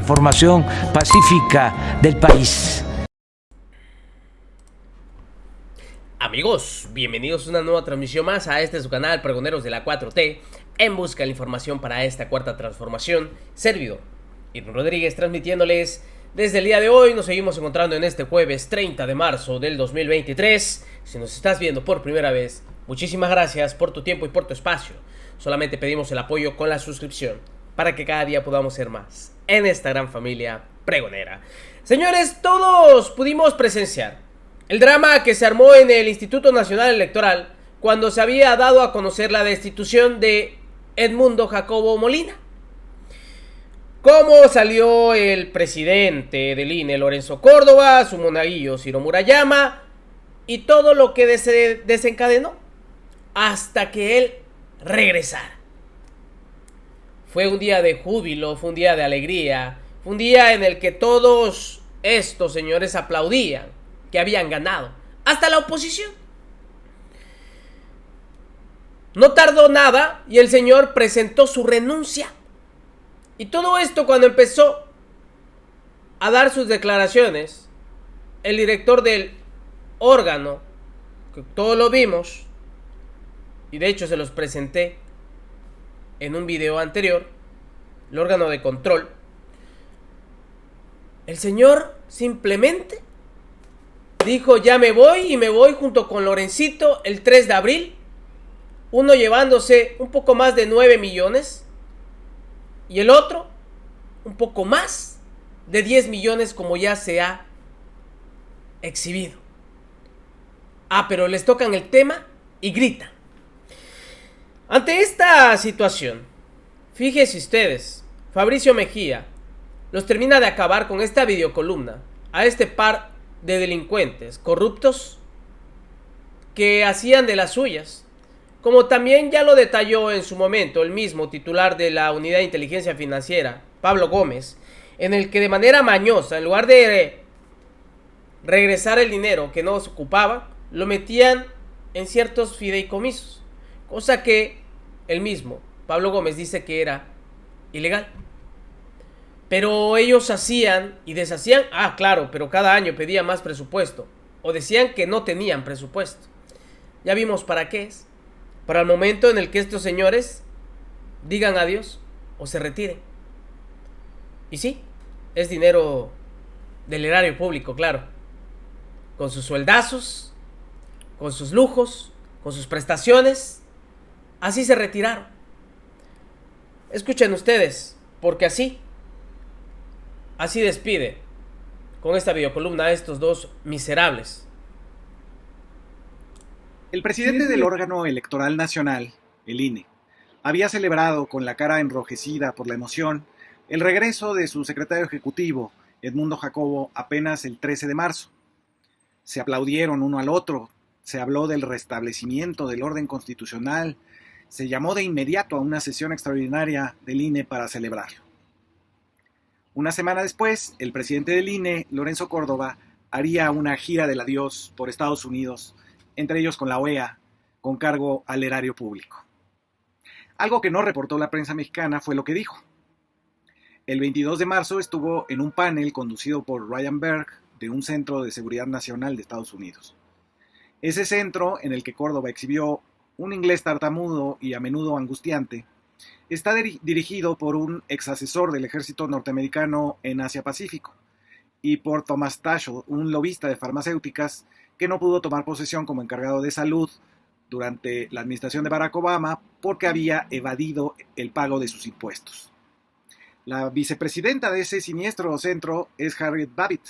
transformación pacífica del país. Amigos, bienvenidos a una nueva transmisión más a este su canal Pregoneros de la 4T, en busca de la información para esta cuarta transformación. Servidor Irving Rodríguez transmitiéndoles desde el día de hoy. Nos seguimos encontrando en este jueves 30 de marzo del 2023. Si nos estás viendo por primera vez, muchísimas gracias por tu tiempo y por tu espacio. Solamente pedimos el apoyo con la suscripción para que cada día podamos ser más en esta gran familia pregonera. Señores, todos pudimos presenciar el drama que se armó en el Instituto Nacional Electoral cuando se había dado a conocer la destitución de Edmundo Jacobo Molina. Cómo salió el presidente del INE, Lorenzo Córdoba, su monaguillo Ciro Murayama, y todo lo que desencadenó hasta que él regresara. Fue un día de júbilo, fue un día de alegría, fue un día en el que todos estos señores aplaudían que habían ganado, hasta la oposición. No tardó nada y el señor presentó su renuncia. Y todo esto cuando empezó a dar sus declaraciones, el director del órgano, que todos lo vimos, y de hecho se los presenté en un video anterior, el órgano de control, el señor simplemente dijo: ya me voy, y me voy junto con Lorencito el 3 de abril, uno llevándose un poco más de 9 millones y el otro un poco más de 10 millones como ya se ha exhibido. Pero les tocan el tema y gritan. Ante esta situación, fíjense ustedes, Fabricio Mejía los termina de acabar con esta videocolumna a este par de delincuentes corruptos que hacían de las suyas, como también ya lo detalló en su momento el mismo titular de la Unidad de Inteligencia Financiera, Pablo Gómez, en el que de manera mañosa, en lugar de regresar el dinero que no se ocupaba, lo metían en ciertos fideicomisos, cosa que el mismo Pablo Gómez dice que era ilegal. Pero ellos hacían y deshacían. Claro, pero cada año pedían más presupuesto, o decían que no tenían presupuesto. Ya vimos para qué es. Para el momento en el que estos señores digan adiós o se retiren. Y sí, es dinero del erario público, claro, con sus sueldazos, con sus lujos, con sus prestaciones. Así se retiraron. Escuchen ustedes, porque así despide con esta videocolumna a estos dos miserables. El presidente del órgano electoral nacional, el INE, había celebrado con la cara enrojecida por la emoción el regreso de su secretario ejecutivo, Edmundo Jacobo, apenas el 13 de marzo. Se aplaudieron uno al otro, se habló del restablecimiento del orden constitucional, se llamó de inmediato a una sesión extraordinaria del INE para celebrarlo. Una semana después, el presidente del INE, Lorenzo Córdoba, haría una gira del adiós por Estados Unidos, entre ellos con la OEA, con cargo al erario público. Algo que no reportó la prensa mexicana fue lo que dijo. El 22 de marzo estuvo en un panel conducido por Ryan Berg de un Centro de Seguridad Nacional de Estados Unidos. Ese centro, en el que Córdoba exhibió un inglés tartamudo y a menudo angustiante, está dirigido por un ex asesor del ejército norteamericano en Asia-Pacífico y por Thomas Taschel, un lobista de farmacéuticas que no pudo tomar posesión como encargado de salud durante la administración de Barack Obama porque había evadido el pago de sus impuestos. La vicepresidenta de ese siniestro centro es Harriet Babbitt,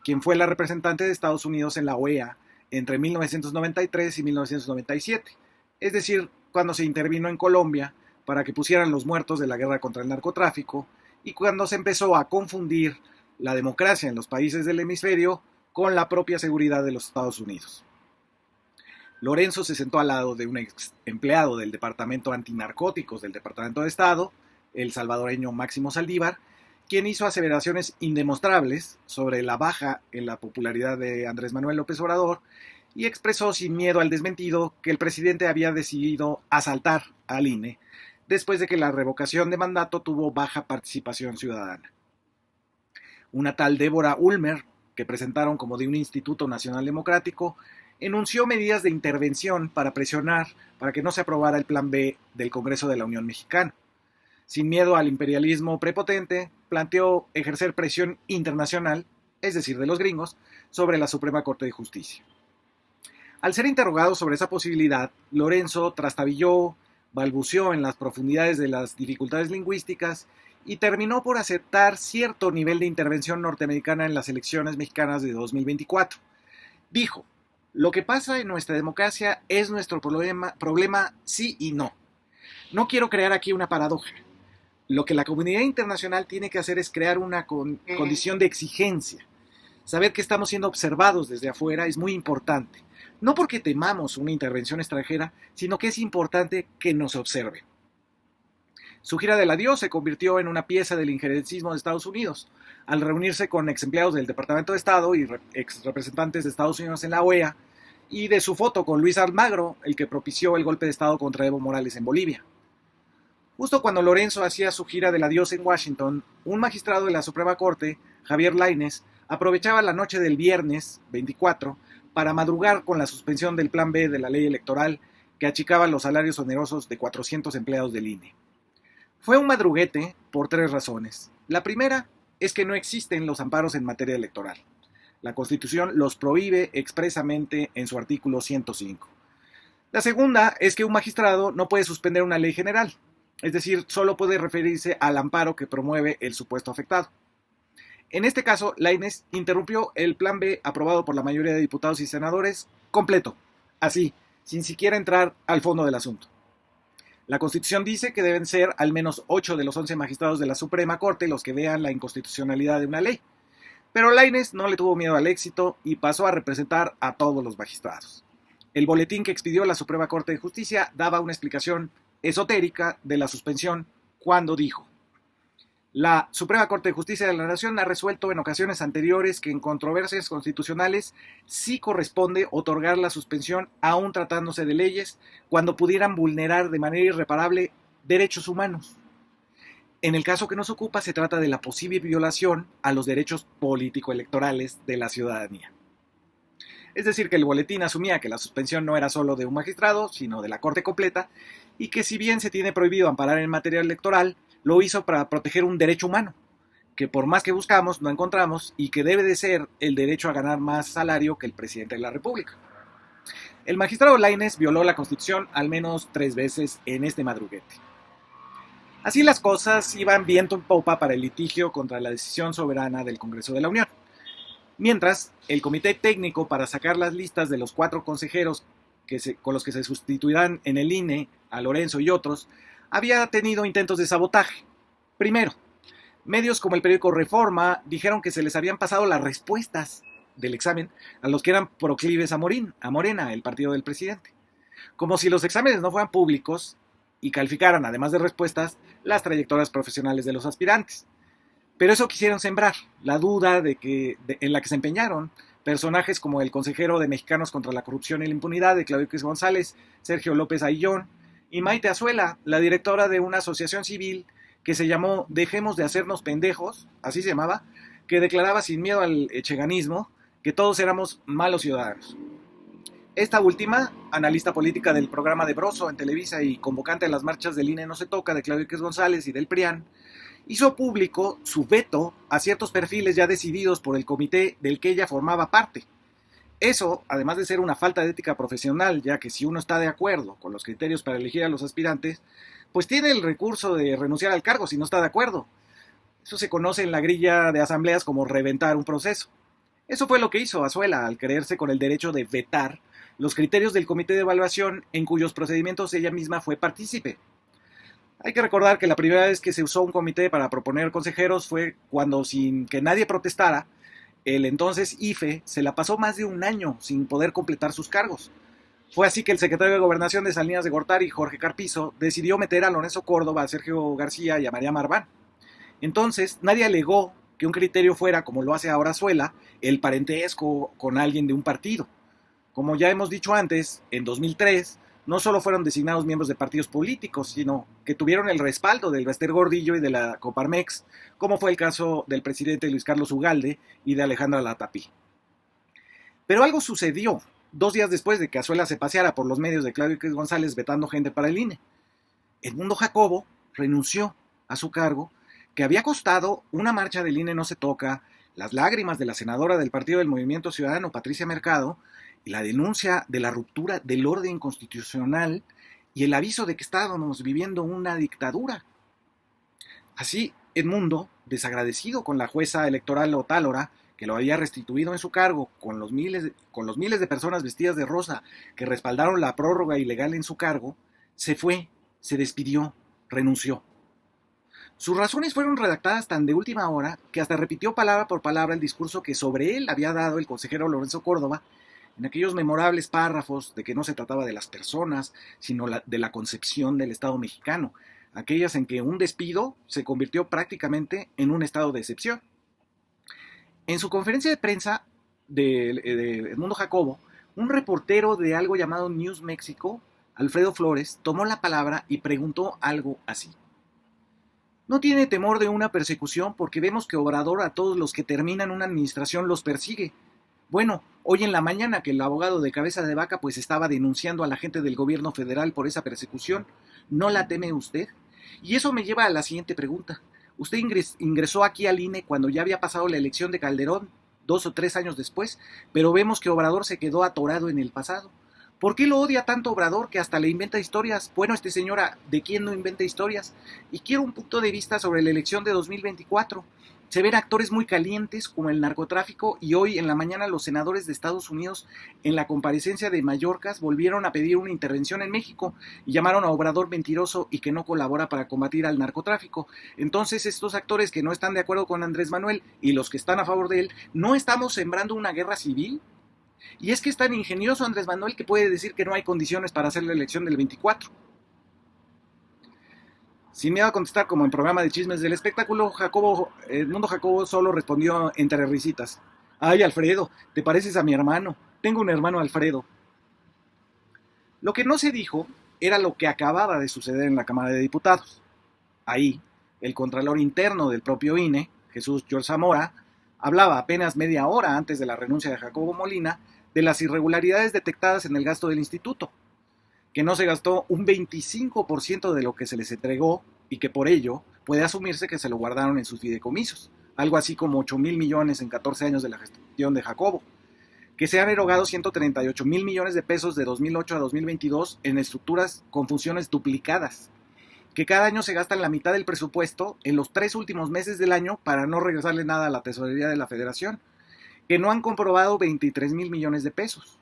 quien fue la representante de Estados Unidos en la OEA entre 1993 y 1997, es decir, cuando se intervino en Colombia para que pusieran los muertos de la guerra contra el narcotráfico y cuando se empezó a confundir la democracia en los países del hemisferio con la propia seguridad de los Estados Unidos. Lorenzo se sentó al lado de un ex empleado del Departamento Antinarcóticos del Departamento de Estado, el salvadoreño Máximo Saldívar, quien hizo aseveraciones indemostrables sobre la baja en la popularidad de Andrés Manuel López Obrador y expresó sin miedo al desmentido que el presidente había decidido asaltar al INE después de que la revocación de mandato tuvo baja participación ciudadana. Una tal Débora Ulmer, que presentaron como de un Instituto Nacional Democrático, enunció medidas de intervención para presionar para que no se aprobara el Plan B del Congreso de la Unión Mexicana. Sin miedo al imperialismo prepotente, planteó ejercer presión internacional, es decir, de los gringos, sobre la Suprema Corte de Justicia. Al ser interrogado sobre esa posibilidad, Lorenzo trastabilló, balbuceó en las profundidades de las dificultades lingüísticas y terminó por aceptar cierto nivel de intervención norteamericana en las elecciones mexicanas de 2024. Dijo: lo que pasa en nuestra democracia es nuestro problema sí y no. No quiero crear aquí una paradoja. Lo que la comunidad internacional tiene que hacer es crear una condición de exigencia. Saber que estamos siendo observados desde afuera es muy importante. No porque temamos una intervención extranjera, sino que es importante que nos observen. Su gira del adiós se convirtió en una pieza del injerencismo de Estados Unidos, al reunirse con ex empleados del Departamento de Estado y ex representantes de Estados Unidos en la OEA, y de su foto con Luis Almagro, el que propició el golpe de Estado contra Evo Morales en Bolivia. Justo cuando Lorenzo hacía su gira del adiós en Washington, un magistrado de la Suprema Corte, Javier Lainez, aprovechaba la noche del viernes 24 para madrugar con la suspensión del Plan B de la ley electoral que achicaba los salarios onerosos de 400 empleados del INE. Fue un madruguete por 3 razones. La primera es que no existen los amparos en materia electoral. La Constitución los prohíbe expresamente en su artículo 105. La segunda es que un magistrado no puede suspender una ley general, es decir, solo puede referirse al amparo que promueve el supuesto afectado. En este caso, Lainez interrumpió el Plan B aprobado por la mayoría de diputados y senadores completo, así, sin siquiera entrar al fondo del asunto. La Constitución dice que deben ser al menos 8 de los 11 magistrados de la Suprema Corte los que vean la inconstitucionalidad de una ley. Pero Lainez no le tuvo miedo al éxito y pasó a representar a todos los magistrados. El boletín que expidió la Suprema Corte de Justicia daba una explicación esotérica de la suspensión cuando dijo: la Suprema Corte de Justicia de la Nación ha resuelto en ocasiones anteriores que en controversias constitucionales sí corresponde otorgar la suspensión aún tratándose de leyes cuando pudieran vulnerar de manera irreparable derechos humanos. En el caso que nos ocupa se trata de la posible violación a los derechos político-electorales de la ciudadanía. Es decir, que el boletín asumía que la suspensión no era solo de un magistrado, sino de la Corte completa, y que si bien se tiene prohibido amparar en materia electoral, lo hizo para proteger un derecho humano, que por más que buscamos no encontramos, y que debe de ser el derecho a ganar más salario que el presidente de la República. El magistrado Lainez violó la Constitución al menos 3 veces en este madruguete. Así las cosas iban viento en popa para el litigio contra la decisión soberana del Congreso de la Unión. Mientras, el comité técnico para sacar las listas de los 4 consejeros con los que se sustituirán en el INE a Lorenzo y otros, había tenido intentos de sabotaje. Primero, medios como el periódico Reforma dijeron que se les habían pasado las respuestas del examen a los que eran proclives a Morena, el partido del presidente. Como si los exámenes no fueran públicos y calificaran, además de respuestas, las trayectorias profesionales de los aspirantes. Pero eso quisieron sembrar, la duda en la que se empeñaron personajes como el consejero de Mexicanos contra la Corrupción y la Impunidad de Claudio X González, Sergio López Ayllón, y Maite Azuela, la directora de una asociación civil que se llamó Dejemos de Hacernos Pendejos, así se llamaba, que declaraba sin miedo al echeganismo que todos éramos malos ciudadanos. Esta última, analista política del programa de Broso en Televisa y convocante a las marchas del INE No Se Toca de Claudio X González y del PRIAN, hizo público su veto a ciertos perfiles ya decididos por el comité del que ella formaba parte. Eso, además de ser una falta de ética profesional, ya que si uno está de acuerdo con los criterios para elegir a los aspirantes, pues tiene el recurso de renunciar al cargo si no está de acuerdo. Eso se conoce en la grilla de asambleas como reventar un proceso. Eso fue lo que hizo Azuela al creerse con el derecho de vetar los criterios del comité de evaluación en cuyos procedimientos ella misma fue partícipe. Hay que recordar que la primera vez que se usó un comité para proponer consejeros fue cuando, sin que nadie protestara, el entonces IFE se la pasó más de un año sin poder completar sus cargos. Fue así que el secretario de Gobernación de Salinas de Gortari, Jorge Carpizo, decidió meter a Lorenzo Córdoba, a Sergio García y a María Marván. Entonces, nadie alegó que un criterio fuera, como lo hace ahora Azuela, el parentesco con alguien de un partido. Como ya hemos dicho antes, en 2003, no solo fueron designados miembros de partidos políticos, sino que tuvieron el respaldo del Bester Gordillo y de la Coparmex, como fue el caso del presidente Luis Carlos Ugalde y de Alejandra Latapí. Pero algo sucedió 2 días después de que Azuela se paseara por los medios de Claudio X González vetando gente para el INE. Edmundo Jacobo renunció a su cargo, que había costado una marcha del INE no se toca, las lágrimas de la senadora del Partido del Movimiento Ciudadano, Patricia Mercado, y la denuncia de la ruptura del orden constitucional y el aviso de que estábamos viviendo una dictadura. Así, Edmundo, desagradecido con la jueza electoral Otálora, que lo había restituido en su cargo, con los miles de personas vestidas de rosa que respaldaron la prórroga ilegal en su cargo, se fue, se despidió, renunció. Sus razones fueron redactadas tan de última hora que hasta repitió palabra por palabra el discurso que sobre él había dado el consejero Lorenzo Córdoba en aquellos memorables párrafos de que no se trataba de las personas, sino de la concepción del Estado mexicano, aquellas en que un despido se convirtió prácticamente en un estado de excepción. En su conferencia de prensa de Edmundo Jacobo, un reportero de algo llamado News México, Alfredo Flores, tomó la palabra y preguntó algo así. No tiene temor de una persecución porque vemos que Obrador a todos los que terminan una administración los persigue. Bueno, hoy en la mañana que el abogado de Cabeza de Vaca pues estaba denunciando a la gente del gobierno federal por esa persecución, ¿no la teme usted? Y eso me lleva a la siguiente pregunta. Usted ingresó aquí al INE cuando ya había pasado la elección de Calderón, 2 o 3 años después, pero vemos que Obrador se quedó atorado en el pasado. ¿Por qué lo odia tanto Obrador que hasta le inventa historias? Bueno, señora, ¿de quién no inventa historias? Y quiero un punto de vista sobre la elección de 2024. Se ven actores muy calientes como el narcotráfico y hoy en la mañana los senadores de Estados Unidos en la comparecencia de Mayorkas volvieron a pedir una intervención en México y llamaron a Obrador mentiroso y que no colabora para combatir al narcotráfico. Entonces estos actores que no están de acuerdo con Andrés Manuel y los que están a favor de él, ¿no estamos sembrando una guerra civil? Y es que es tan ingenioso Andrés Manuel que puede decir que no hay condiciones para hacer la elección del 24. Sin miedo a contestar como en programa de chismes del espectáculo, Edmundo Jacobo solo respondió entre risitas. Ay, Alfredo, te pareces a mi hermano. Tengo un hermano Alfredo. Lo que no se dijo era lo que acababa de suceder en la Cámara de Diputados. Ahí, el contralor interno del propio INE, Jesús George Zamora, hablaba apenas media hora antes de la renuncia de Jacobo Molina de las irregularidades detectadas en el gasto del instituto, que no se gastó un 25% de lo que se les entregó y que por ello puede asumirse que se lo guardaron en sus fideicomisos, algo así como 8,000 millones en 14 años de la gestión de Jacobo, que se han erogado 138,000 millones de pesos de 2008 a 2022 en estructuras con funciones duplicadas, que cada año se gastan la mitad del presupuesto en los 3 últimos meses del año para no regresarle nada a la tesorería de la Federación, que no han comprobado 23,000 millones de pesos.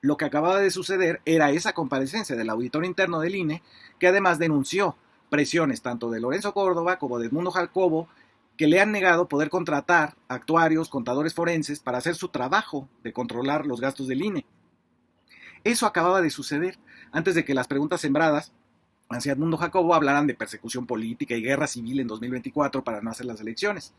Lo que acababa de suceder era esa comparecencia del auditor interno del INE, que además denunció presiones tanto de Lorenzo Córdoba como de Edmundo Jacobo, que le han negado poder contratar actuarios, contadores forenses para hacer su trabajo de controlar los gastos del INE. Eso acababa de suceder antes de que las preguntas sembradas hacia Edmundo Jacobo hablaran de persecución política y guerra civil en 2024 para no hacer las elecciones.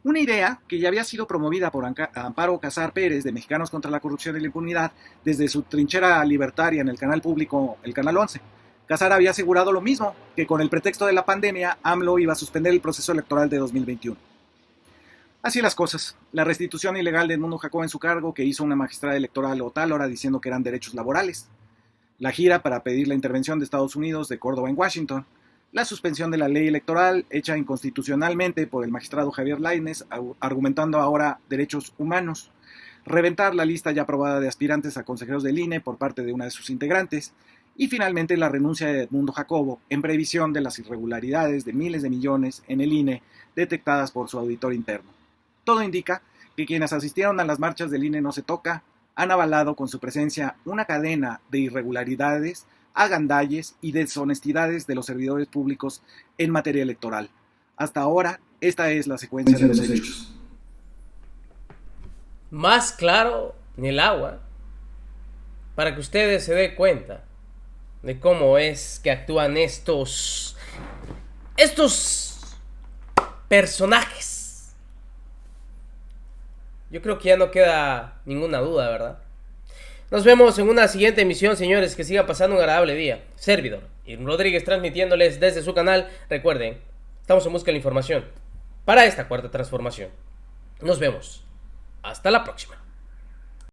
Una idea que ya había sido promovida por Amparo Casar Pérez de Mexicanos contra la Corrupción y la Impunidad desde su trinchera libertaria en el canal público, el Canal 11. Casar había asegurado lo mismo, que con el pretexto de la pandemia, AMLO iba a suspender el proceso electoral de 2021. Así las cosas. La restitución ilegal de Edmundo Jacobo en su cargo, que hizo una magistrada electoral Otálora diciendo que eran derechos laborales. La gira para pedir la intervención de Estados Unidos de Córdoba en Washington. La suspensión de la ley electoral hecha inconstitucionalmente por el magistrado Javier Lainez, argumentando ahora derechos humanos. Reventar la lista ya aprobada de aspirantes a consejeros del INE por parte de una de sus integrantes. Y finalmente la renuncia de Edmundo Jacobo en previsión de las irregularidades de miles de millones en el INE detectadas por su auditor interno. Todo indica que quienes asistieron a las marchas del INE no se toca han avalado con su presencia una cadena de irregularidades, agandalles y deshonestidades de los servidores públicos en materia electoral. Hasta ahora, esta es la secuencia de los hechos. Más claro ni el agua, para que ustedes se den cuenta de cómo es que actúan estos personajes. Yo creo que ya no queda ninguna duda, ¿verdad? Nos vemos en una siguiente emisión, señores. Que siga pasando un agradable día. Servidor Irving Rodríguez transmitiéndoles desde su canal. Recuerden, estamos en busca de la información para esta cuarta transformación. Nos vemos. Hasta la próxima.